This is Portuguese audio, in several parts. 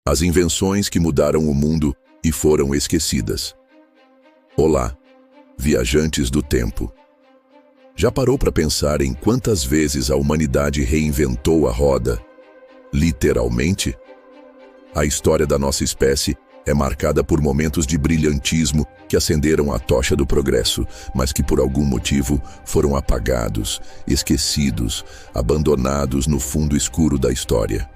As invenções que mudaram o mundo e foram esquecidas. Olá, viajantes do tempo. Já parou para pensar em quantas vezes a humanidade reinventou a roda? Literalmente? A história da nossa espécie é marcada por momentos de brilhantismo que acenderam a tocha do progresso, mas que por algum motivo foram apagados, esquecidos, abandonados no fundo escuro da história.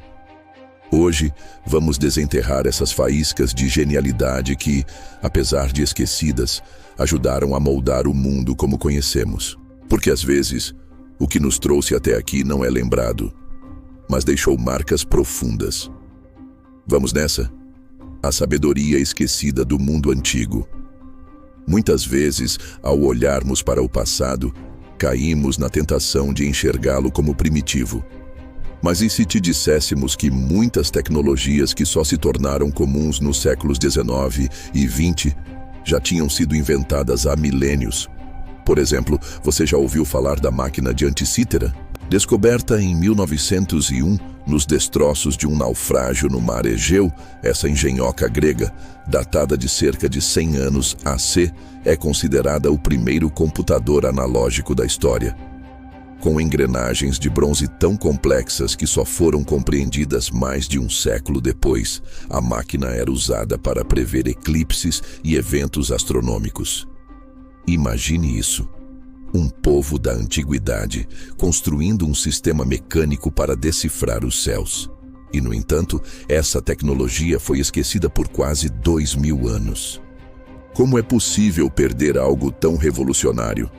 Hoje, vamos desenterrar essas faíscas de genialidade que, apesar de esquecidas, ajudaram a moldar o mundo como conhecemos. Porque às vezes, o que nos trouxe até aqui não é lembrado, mas deixou marcas profundas. Vamos nessa? A sabedoria esquecida do mundo antigo. Muitas vezes, ao olharmos para o passado, caímos na tentação de enxergá-lo como primitivo. Mas e se te disséssemos que muitas tecnologias que só se tornaram comuns nos séculos XIX e XX já tinham sido inventadas há milênios? Por exemplo, você já ouviu falar da máquina de Anticítera? Descoberta em 1901, nos destroços de um naufrágio no mar Egeu, essa engenhoca grega, datada de cerca de 100 anos AC, é considerada o primeiro computador analógico da história. Com engrenagens de bronze tão complexas que só foram compreendidas mais de um século depois, a máquina era usada para prever eclipses e eventos astronômicos. Imagine isso. Um povo da antiguidade construindo um sistema mecânico para decifrar os céus. E, no entanto, essa tecnologia foi esquecida por quase 2000 anos. Como é possível perder algo tão revolucionário?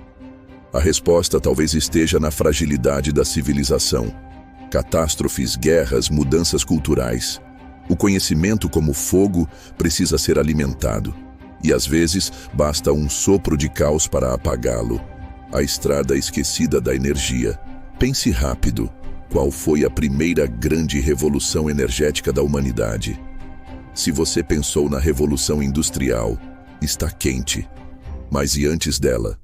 A resposta talvez esteja na fragilidade da civilização. Catástrofes, guerras, mudanças culturais. O conhecimento, como fogo, precisa ser alimentado. E às vezes, basta um sopro de caos para apagá-lo. A estrada esquecida da energia. Pense rápido. Qual foi a primeira grande revolução energética da humanidade? Se você pensou na Revolução Industrial, está quente. Mas e antes dela?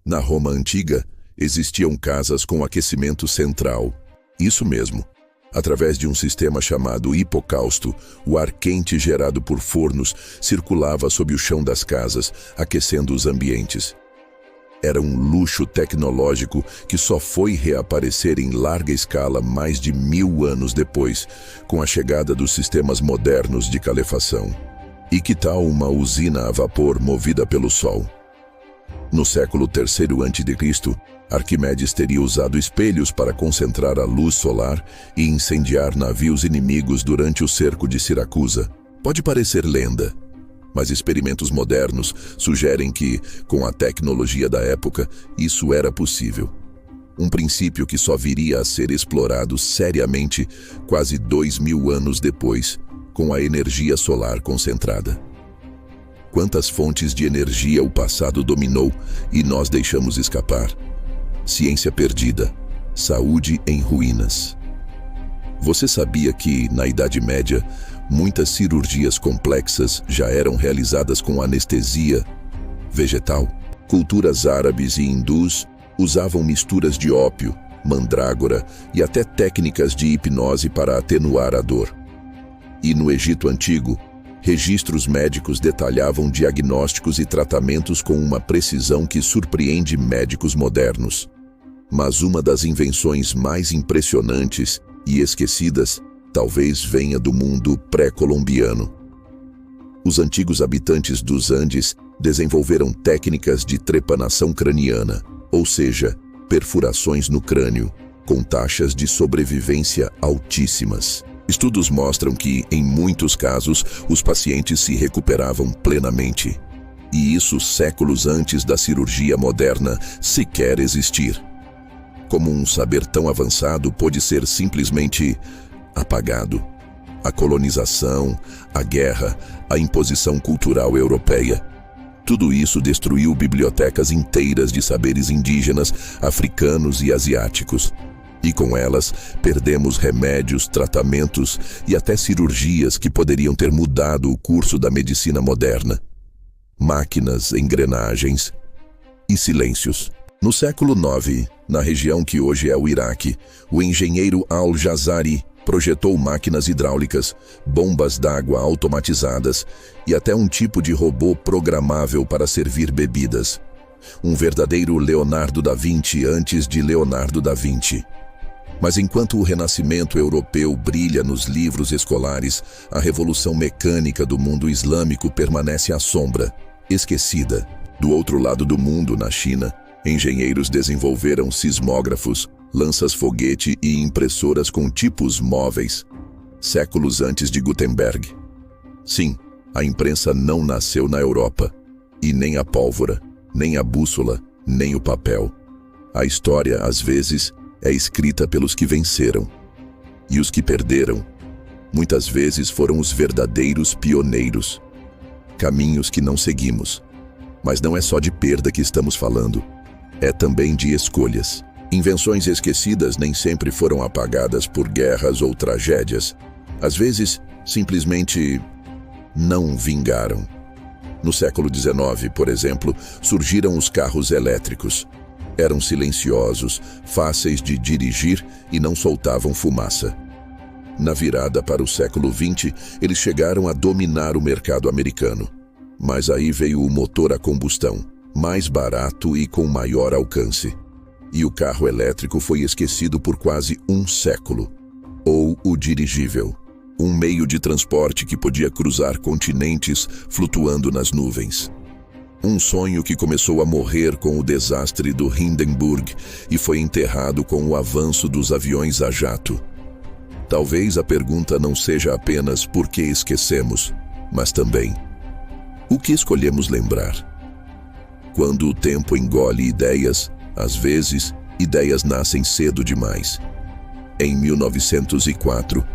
Na Roma Antiga, existiam casas com aquecimento central. Isso mesmo. Através de um sistema chamado hipocausto, o ar quente gerado por fornos circulava sob o chão das casas, aquecendo os ambientes. Era um luxo tecnológico que só foi reaparecer em larga escala mais de 1000 anos depois, com a chegada dos sistemas modernos de calefação. E que tal uma usina a vapor movida pelo sol? No século III a.C., Arquimedes teria usado espelhos para concentrar a luz solar e incendiar navios inimigos durante o cerco de Siracusa. Pode parecer lenda, mas experimentos modernos sugerem que, com a tecnologia da época, isso era possível. Um princípio que só viria a ser explorado seriamente quase 2000 anos depois, com a energia solar concentrada. Quantas fontes de energia o passado dominou e nós deixamos escapar? Ciência perdida, saúde em ruínas. Você sabia que, na Idade Média, muitas cirurgias complexas já eram realizadas com anestesia vegetal? Culturas árabes e hindus usavam misturas de ópio, mandrágora e até técnicas de hipnose para atenuar a dor. E no Egito Antigo, registros médicos detalhavam diagnósticos e tratamentos com uma precisão que surpreende médicos modernos. Mas uma das invenções mais impressionantes e esquecidas talvez venha do mundo pré-colombiano. Os antigos habitantes dos Andes desenvolveram técnicas de trepanação craniana, ou seja, perfurações no crânio, com taxas de sobrevivência altíssimas. Estudos mostram que, em muitos casos, os pacientes se recuperavam plenamente. E isso séculos antes da cirurgia moderna sequer existir. Como um saber tão avançado pôde ser simplesmente apagado? A colonização, a guerra, a imposição cultural europeia. Tudo isso destruiu bibliotecas inteiras de saberes indígenas, africanos e asiáticos. E com elas, perdemos remédios, tratamentos e até cirurgias que poderiam ter mudado o curso da medicina moderna. Máquinas, engrenagens e silêncios. No século IX, na região que hoje é o Iraque, o engenheiro Al-Jazari Projetou máquinas hidráulicas, bombas d'água automatizadas e até um tipo de robô programável para servir bebidas. Um verdadeiro Leonardo da Vinci antes de Leonardo da Vinci. Mas enquanto o renascimento europeu brilha nos livros escolares, a revolução mecânica do mundo islâmico permanece à sombra, esquecida. Do outro lado do mundo, na China, engenheiros desenvolveram sismógrafos, lanças-foguete e impressoras com tipos móveis, séculos antes de Gutenberg. Sim, a imprensa não nasceu na Europa, e nem a pólvora, nem a bússola, nem o papel. A história, às vezes, é escrita pelos que venceram. E os que perderam, muitas vezes foram os verdadeiros pioneiros. Caminhos que não seguimos. Mas não é só de perda que estamos falando. É também de escolhas. Invenções esquecidas nem sempre foram apagadas por guerras ou tragédias. Às vezes, simplesmente não vingaram. No século XIX, por exemplo, surgiram os carros elétricos. Eram silenciosos, fáceis de dirigir e não soltavam fumaça. Na virada para o século XX, eles chegaram a dominar o mercado americano. Mas aí veio o motor a combustão, mais barato e com maior alcance. E o carro elétrico foi esquecido por quase um século. Ou o dirigível, um meio de transporte que podia cruzar continentes flutuando nas nuvens. Um sonho que começou a morrer com o desastre do Hindenburg e foi enterrado com o avanço dos aviões a jato. Talvez a pergunta não seja apenas por que esquecemos, mas também o que escolhemos lembrar. Quando o tempo engole ideias, às vezes, ideias nascem cedo demais. Em 1904,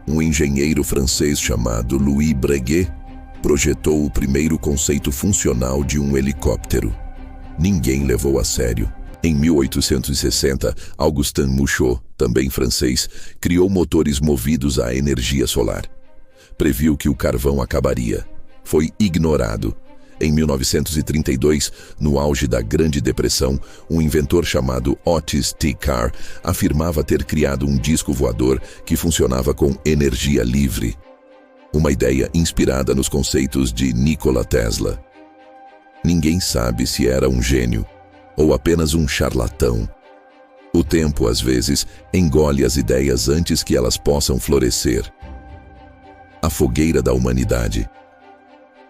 um engenheiro francês chamado Louis Breguet projetou o primeiro conceito funcional de um helicóptero. Ninguém levou a sério. Em 1860, Augustin Mouchot, também francês, criou motores movidos à energia solar. Previu que o carvão acabaria. Foi ignorado. Em 1932, no auge da Grande Depressão, um inventor chamado Otis T. Carr afirmava ter criado um disco voador que funcionava com energia livre. Uma ideia inspirada nos conceitos de Nikola Tesla. Ninguém sabe se era um gênio ou apenas um charlatão. O tempo, às vezes, engole as ideias antes que elas possam florescer. A fogueira da humanidade.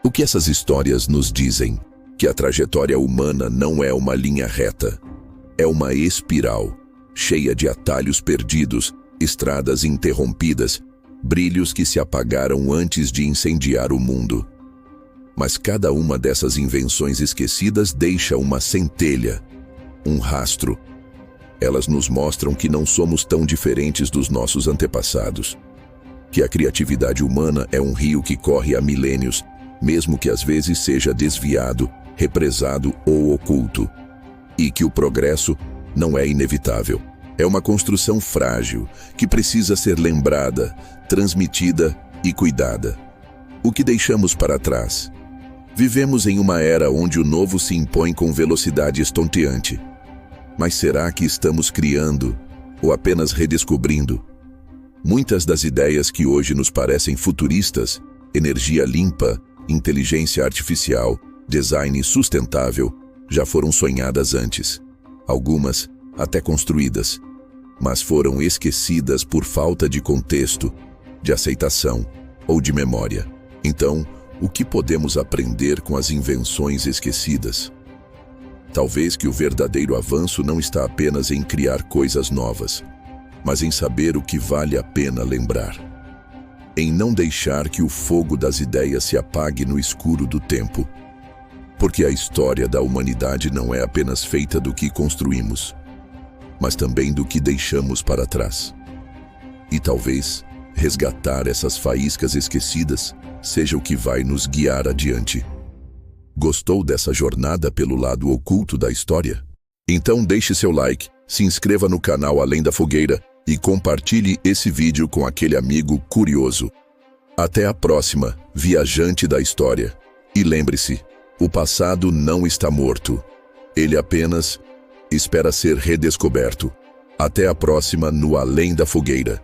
O que essas histórias nos dizem? Que a trajetória humana não é uma linha reta. É uma espiral, cheia de atalhos perdidos, estradas interrompidas, brilhos que se apagaram antes de incendiar o mundo. Mas cada uma dessas invenções esquecidas deixa uma centelha, um rastro. Elas nos mostram que não somos tão diferentes dos nossos antepassados. Que a criatividade humana é um rio que corre há milênios, mesmo que às vezes seja desviado, represado ou oculto. E que o progresso não é inevitável. É uma construção frágil, que precisa ser lembrada, transmitida e cuidada. O que deixamos para trás? Vivemos em uma era onde o novo se impõe com velocidade estonteante. Mas será que estamos criando, ou apenas redescobrindo? Muitas das ideias que hoje nos parecem futuristas, energia limpa, inteligência artificial, design sustentável, já foram sonhadas antes. Algumas até construídas, mas foram esquecidas por falta de contexto, de aceitação ou de memória. Então, o que podemos aprender com as invenções esquecidas? Talvez que o verdadeiro avanço não está apenas em criar coisas novas, mas em saber o que vale a pena lembrar. Em não deixar que o fogo das ideias se apague no escuro do tempo. Porque a história da humanidade não é apenas feita do que construímos, mas também do que deixamos para trás. E talvez resgatar essas faíscas esquecidas seja o que vai nos guiar adiante. Gostou dessa jornada pelo lado oculto da história? Então deixe seu like, se inscreva no canal Além da Fogueira e compartilhe esse vídeo com aquele amigo curioso. Até a próxima, viajante da história. E lembre-se, o passado não está morto. Ele apenas espera ser redescoberto. Até a próxima no Além da Fogueira.